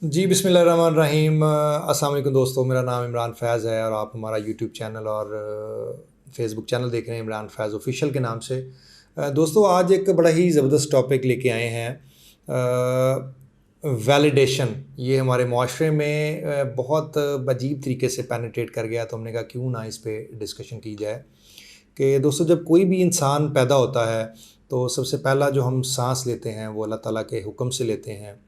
जी, बिस्मिल्लाहिर्रहमानिर्रहीम। अस्सलाम वालेकुम दोस्तों, मेरा नाम इमरान फ़ैज़ है और आप हमारा यूट्यूब चैनल और फ़ेसबुक चैनल देख रहे हैं इमरान फ़ैज़ ऑफ़िशियल के नाम से। दोस्तों, आज एक बड़ा ही ज़बरदस्त टॉपिक लेके आए हैं। वैलिडेशन ये हमारे मुआशरे में बहुत अजीब तरीके से पेनिट्रेट कर गया, तो हमने कहा क्यों ना इस पे डिस्कशन की जाए कि दोस्तों, जब कोई भी इंसान पैदा होता है तो सबसे पहला जो हम साँस लेते हैं वो अल्लाह ताला के हुक्म से लेते हैं।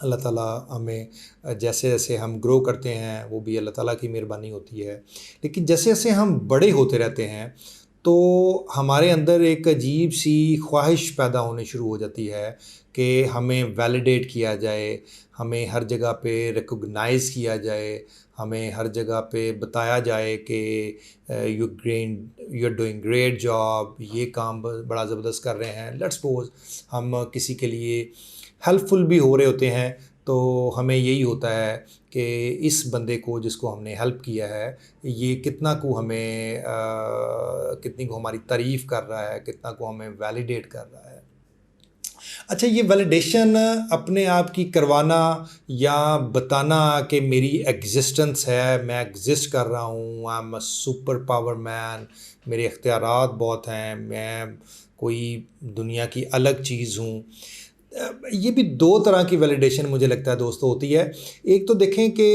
अल्लाह ताला हमें जैसे-जैसे हम ग्रो करते हैं वो भी अल्लाह ताला की मेहरबानी होती है। लेकिन जैसे-जैसे हम बड़े होते रहते हैं तो हमारे अंदर एक अजीब-सी ख्वाहिश पैदा होनी शुरू हो जाती है कि हमें वैलिडेट किया जाए, हमें हर जगह पे रिकॉग्नाइज़ किया जाए, हमें हर जगह पे बताया जाए कि you are doing great job, ये काम बड़ा ज़बरदस्त कर रहे हैं। लेट्स सपोज़ हम किसी के लिए हेल्पफुल भी हो रहे होते हैं तो हमें यही होता है कि इस बंदे को जिसको हमने हेल्प किया है ये कितना को हमें कितनी को हमारी तारीफ़ कर रहा है, कितना को हमें वैलिडेट कर रहा है। अच्छा, ये वैलिडेशन अपने आप की करवाना या बताना कि मेरी एग्जिस्टेंस है, मैं एग्जिस्ट कर रहा हूँ, I am a super power man, मेरे इख्तियारात बहुत हैं, मैं कोई दुनिया की अलग चीज़ हूँ। ये भी दो तरह की वैलिडेशन मुझे लगता है दोस्तों होती है। एक तो देखें कि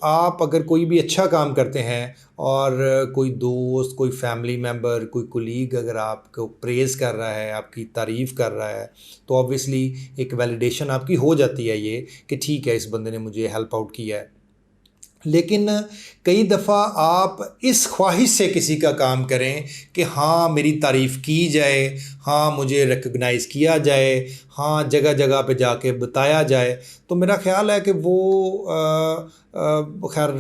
आप अगर कोई भी अच्छा काम करते हैं और कोई दोस्त, कोई फैमिली मेम्बर, कोई कोलीग अगर आपको प्रेज़ कर रहा है, आपकी तारीफ़ कर रहा है, तो ऑब्वियसली एक वैलिडेशन आपकी हो जाती है ये कि ठीक है, इस बंदे ने मुझे हेल्प आउट किया है। लेकिन कई दफ़ा आप इस ख्वाहिश से किसी का काम करें कि हाँ, मेरी तारीफ़ की जाए, हाँ, मुझे रिकॉग्नाइज़ किया जाए, हाँ, जगह जगह पे जाके बताया जाए, तो मेरा ख़्याल है कि वो खैर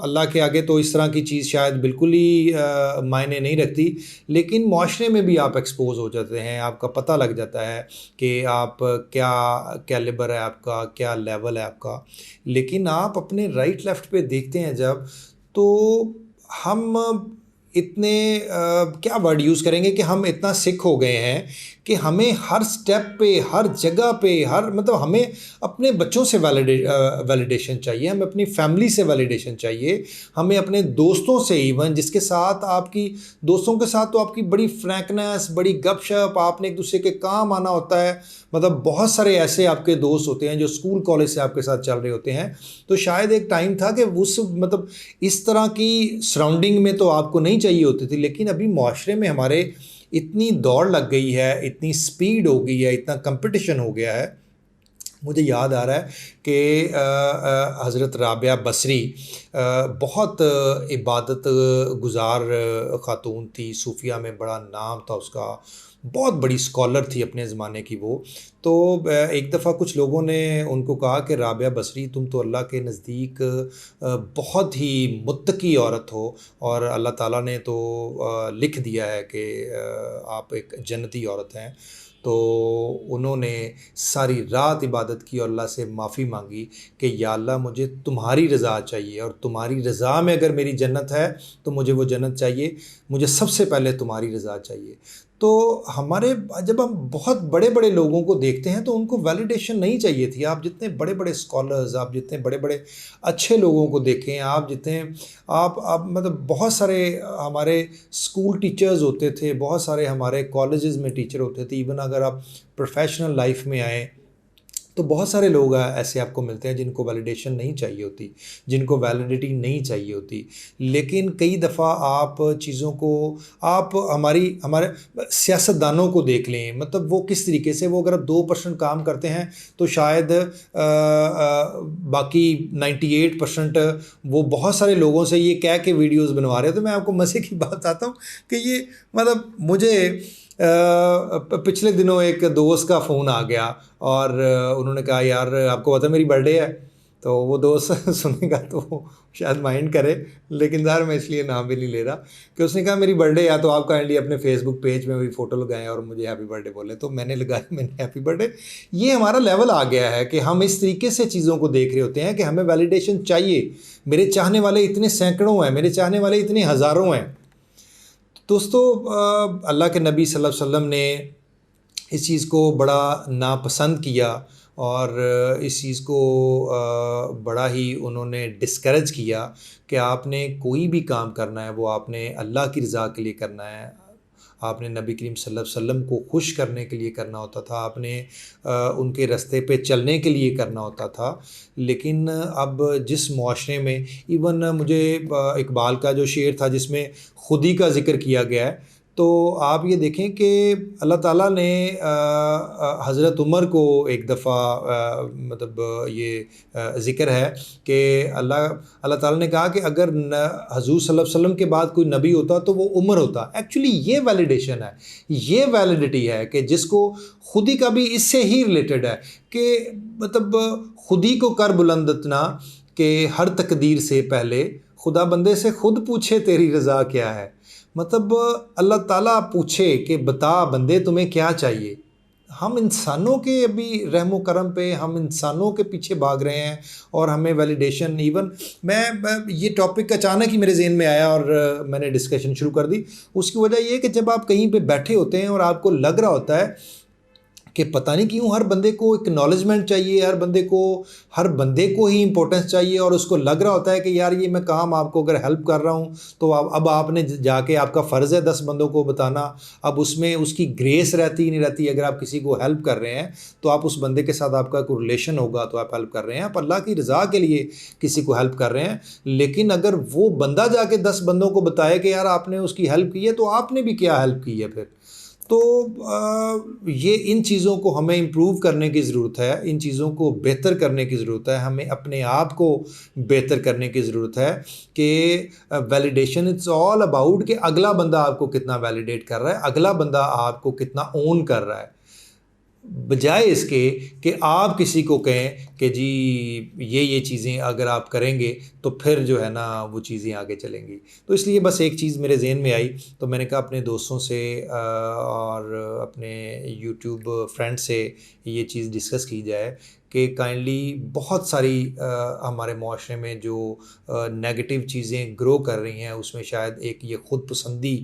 अल्लाह के आगे तो इस तरह की चीज़ शायद बिल्कुल ही मायने नहीं रखती। लेकिन मुआशरे में भी आप एक्सपोज़ हो जाते हैं, आपका पता लग जाता है कि आप क्या कैलिबर है आपका, क्या लेवल है आपका। लेकिन आप अपने राइट लेफ़्ट पे देखते हैं जब, तो हम इतने क्या वर्ड यूज़ करेंगे कि हम इतना सिक हो गए हैं कि हमें हर स्टेप पे, हर जगह पे, हर मतलब हमें अपने बच्चों से वैलिडेशन चाहिए, हमें अपनी फैमिली से वैलिडेशन चाहिए, हमें अपने दोस्तों से, इवन जिसके साथ आपकी दोस्तों के साथ तो आपकी बड़ी फ्रैंकनेस, बड़ी गपशप, आपने एक दूसरे के काम आना होता है। मतलब बहुत सारे ऐसे आपके दोस्त होते हैं जो स्कूल कॉलेज से आपके साथ चल रहे होते हैं। तो शायद एक टाइम था कि उस मतलब इस तरह की सराउंडिंग में तो आपको नहीं चाहिए होती थी, लेकिन अभी मुआशरे में हमारे इतनी दौड़ लग गई है, इतनी स्पीड हो गई है, इतना कंपटीशन हो गया है। मुझे याद आ रहा है कि हज़रत राबिया बसरी बहुत इबादत गुज़ार ख़ातून थी, सूफिया में बड़ा नाम था उसका, बहुत बड़ी स्कॉलर थी अपने ज़माने की वो। तो एक दफ़ा कुछ लोगों ने उनको कहा कि राबिया बसरी, तुम तो अल्लाह के नज़दीक बहुत ही मुत्तकी औरत हो और अल्लाह ताला ने तो लिख दिया है कि आप एक जन्नती औरत हैं। तो उन्होंने सारी रात इबादत की और अल्लाह से माफ़ी मांगी कि या अल्लाह, मुझे तुम्हारी रज़ा चाहिए और तुम्हारी रज़ा में अगर मेरी जन्नत है तो मुझे वो जन्नत चाहिए, मुझे सबसे पहले तुम्हारी रज़ा चाहिए। तो हमारे जब हम बहुत बड़े-बड़े लोगों को देखते हैं तो उनको वैलिडेशन नहीं चाहिए थी। आप जितने बड़े-बड़े स्कॉलर्स, आप जितने बड़े-बड़े अच्छे लोगों को देखें, आप जितने आप मतलब बहुत सारे हमारे स्कूल टीचर्स होते थे, बहुत सारे हमारे कॉलेजेस में टीचर होते थे। इवन अगर आप प्रोफेशनल लाइफ में आएँ तो बहुत सारे लोग ऐसे आपको मिलते हैं जिनको वैलिडेशन नहीं चाहिए होती, जिनको वैलिडिटी नहीं चाहिए होती। लेकिन कई दफ़ा आप चीज़ों को आप हमारे सियासतदानों को देख लें, मतलब वो किस तरीके से, वो अगर आप 2% काम करते हैं तो शायद बाकी 98% वो बहुत सारे लोगों से ये कह के वीडियोज़ बनवा रहे हैं। तो मैं आपको मज़े की बात बताता हूँ कि ये मतलब मुझे पिछले दिनों एक दोस्त का फ़ोन आ गया और उन्होंने कहा, यार आपको पता है मेरी बर्थडे है? तो वो दोस्त सुनेगा तो वो शायद माइंड करे, लेकिन ज़ाहिर मैं इसलिए नाम भी नहीं ले रहा, कि उसने कहा मेरी बर्थडे है तो आप काइंडली अपने फेसबुक पेज में भी फ़ोटो लगाएँ और मुझे हैप्पी बर्थडे बोलें। तो मैंने लगाया, मैंने हैप्पी बर्थडे। ये हमारा लेवल आ गया है कि हम इस तरीके से चीज़ों को देख रहे होते हैं कि हमें वैलिडेशन चाहिए। मेरे चाहने वाले इतने सैकड़ों हैं, मेरे चाहने वाले इतने हज़ारों हैं। दोस्तों, अल्लाह के नबी सल्लल्लाहु अलैहि वसल्लम ने इस चीज़ को बड़ा नापसंद किया اور اس چیز کو بڑا ہی انہوں نے ڈسکریج کیا کہ آپ نے کوئی بھی کام کرنا ہے وہ آپ نے اللہ کی رضا کے لیے کرنا ہے، آپ نے نبی کریم صلی اللہ علیہ وسلم کو خوش کرنے کے لیے کرنا ہوتا تھا، آپ نے ان کے راستے پہ چلنے کے لیے کرنا ہوتا تھا۔ لیکن اب جس معاشرے میں ایون مجھے اقبال کا جو شعر تھا جس میں خودی کا ذکر کیا گیا ہے، تو آپ یہ دیکھیں کہ اللہ تعالیٰ نے حضرت عمر کو ایک دفعہ مطلب یہ ذکر ہے کہ اللہ تعالیٰ نے کہا کہ اگر حضور صلی اللہ علیہ وسلم کے بعد کوئی نبی ہوتا تو وہ عمر ہوتا۔ ایکچولی یہ ویلیڈیشن ہے، یہ ویلیڈیٹی ہے کہ جس کو خودی کا بھی اس سے ہی ریلیٹڈ ہے کہ مطلب خودی کو کر بلند اتنا کہ ہر تقدیر سے پہلے خدا بندے سے خود پوچھے تیری رضا کیا ہے۔ مطلب اللہ تعالیٰ پوچھے کہ بتا بندے تمہیں کیا چاہیے۔ ہم انسانوں کے ابھی رحم و کرم پہ ہم انسانوں کے پیچھے بھاگ رہے ہیں اور ہمیں ویلیڈیشن ایون میں یہ ٹاپک اچانک ہی میرے ذہن میں آیا اور میں نے ڈسکشن شروع کر دی۔ اس کی وجہ یہ ہے کہ جب آپ کہیں پہ بیٹھے ہوتے ہیں اور آپ کو لگ رہا ہوتا ہے کہ پتہ نہیں کیوں ہر بندے کو اکنالجمنٹ چاہیے، ہر بندے کو ہی امپورٹنس چاہیے، اور اس کو لگ رہا ہوتا ہے کہ یار یہ میں کام آپ کو اگر ہیلپ کر رہا ہوں تو اب آپ نے جا کے آپ کا فرض ہے 10 بندوں کو بتانا۔ اب اس میں اس کی گریس رہتی نہیں رہتی۔ اگر آپ کسی کو ہیلپ کر رہے ہیں تو آپ اس بندے کے ساتھ آپ کا کوئی ریلیشن ہوگا تو آپ ہیلپ کر رہے ہیں، آپ اللہ کی رضا کے لیے کسی کو ہیلپ کر رہے ہیں۔ لیکن اگر وہ بندہ جا کے 10 بندوں کو بتائے کہ یار آپ نے اس کی ہیلپ کی ہے تو آپ نے بھی کیا ہیلپ کی ہے پھر؟ تو یہ ان چیزوں کو ہمیں امپروو کرنے کی ضرورت ہے، ان چیزوں کو بہتر کرنے کی ضرورت ہے، ہمیں اپنے آپ کو بہتر کرنے کی ضرورت ہے کہ ویلیڈیشن اٹس آل اباؤٹ کہ اگلا بندہ آپ کو کتنا ویلیڈیٹ کر رہا ہے، اگلا بندہ آپ کو کتنا اون کر رہا ہے، بجائے اس کے کہ آپ کسی کو کہیں کہ جی یہ چیزیں اگر آپ کریں گے تو پھر جو ہے نا وہ چیزیں آگے چلیں گی۔ تو اس لیے بس ایک چیز میرے ذہن میں آئی تو میں نے کہا اپنے دوستوں سے اور اپنے یوٹیوب فرینڈ سے یہ چیز ڈسکس کی جائے کہ کائنڈلی بہت ساری ہمارے معاشرے میں جو نیگیٹو چیزیں گرو کر رہی ہیں اس میں شاید ایک یہ خود پسندی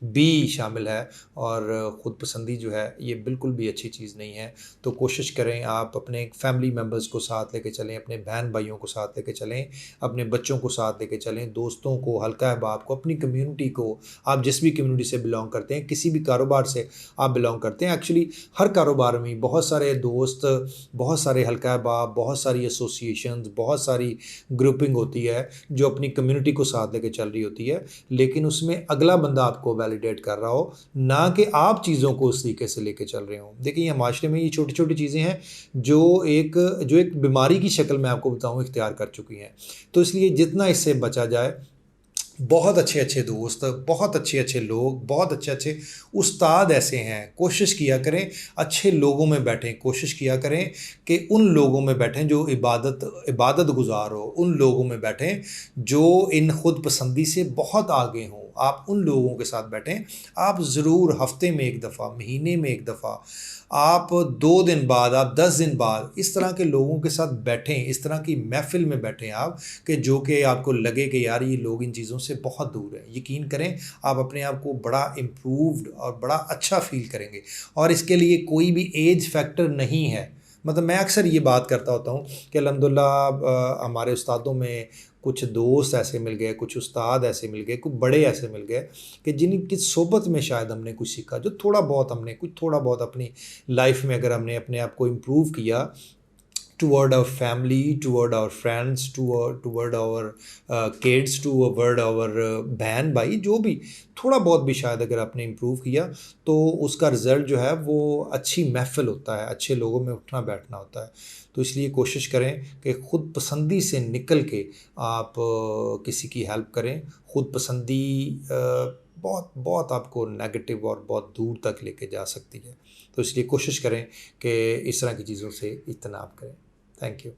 بھی شامل ہے، اور خود پسندی جو ہے یہ بالکل بھی اچھی چیز نہیں ہے۔ تو کوشش کریں آپ اپنے فیملی ممبرز کو ساتھ لے کے چلیں، اپنے بہن بھائیوں کو ساتھ لے کے چلیں، اپنے بچوں کو ساتھ لے کے چلیں، دوستوں کو، حلقہ احباب کو، اپنی کمیونٹی کو، آپ جس بھی کمیونٹی سے بلانگ کرتے ہیں، کسی بھی کاروبار سے آپ بلانگ کرتے ہیں۔ ایکچولی ہر کاروبار میں بہت سارے دوست، بہت سارے حلقہ احباب، بہت ساری ایسوسیشنز، بہت ساری گروپنگ ہوتی ہے جو اپنی کمیونٹی کو ساتھ لے کے چل رہی ہوتی ہے، لیکن اس میں اگلا بندہ آپ کو ویلیڈیٹ کر رہا ہو، نہ کہ آپ چیزوں کو اس طریقے سے لے کے چل رہے ہوں۔ دیکھیں یہ معاشرے میں یہ چھوٹی چھوٹی چیزیں ہیں جو ایک بیماری کی شکل میں آپ کو بتاؤں اختیار کر چکی ہیں۔ تو اس لیے جتنا اس سے بچا جائے، بہت اچھے اچھے دوست، بہت اچھے اچھے لوگ، بہت اچھے اچھے استاد ایسے ہیں، کوشش کیا کریں اچھے لوگوں میں بیٹھیں، کوشش کیا کریں کہ ان لوگوں میں بیٹھیں جو عبادت گزار ہو، ان لوگوں میں بیٹھیں جو ان خود پسندی سے بہت آگے ہوں، آپ ان لوگوں کے ساتھ بیٹھیں۔ آپ ضرور ہفتے میں ایک دفعہ، مہینے میں ایک دفعہ، آپ 2 دن بعد، آپ 10 دن بعد اس طرح کے لوگوں کے ساتھ بیٹھیں، اس طرح کی محفل میں بیٹھیں آپ کہ جو کہ آپ کو لگے کہ یار یہ لوگ ان چیزوں سے بہت دور ہیں۔ یقین کریں آپ اپنے آپ کو بڑا امپرووڈ اور بڑا اچھا فیل کریں گے، اور اس کے لیے کوئی بھی ایج فیکٹر نہیں ہے۔ مطلب میں اکثر یہ بات کرتا ہوتا ہوں کہ الحمدللہ ہمارے استادوں میں کچھ دوست ایسے مل گئے، کچھ استاد ایسے مل گئے، کچھ بڑے ایسے مل گئے کہ جن کی صحبت میں شاید ہم نے کچھ سیکھا، جو تھوڑا بہت اپنی لائف میں اگر ہم نے اپنے آپ کو امپروو کیا ٹورڈ آور فیملی، ٹورڈ آور فرینڈس، ٹورڈ آور کڈس، ٹورڈ آور بہن بھائی، جو بھی تھوڑا بہت بھی شاید اگر آپ نے امپروو کیا تو اس کا رزلٹ جو ہے وہ اچھی محفل ہوتا ہے، اچھے لوگوں میں اٹھنا بیٹھنا ہوتا ہے۔ تو اس لیے کوشش کریں کہ خود پسندی سے نکل کے آپ کسی کی ہیلپ کریں۔ خود پسندی بہت بہت آپ کو نیگیٹو اور بہت دور تک لے کے جا سکتی ہے۔ تو اس لیے کوشش کریں کہ اس طرح کی چیزوں سے اجتناب کریں۔ Thank you.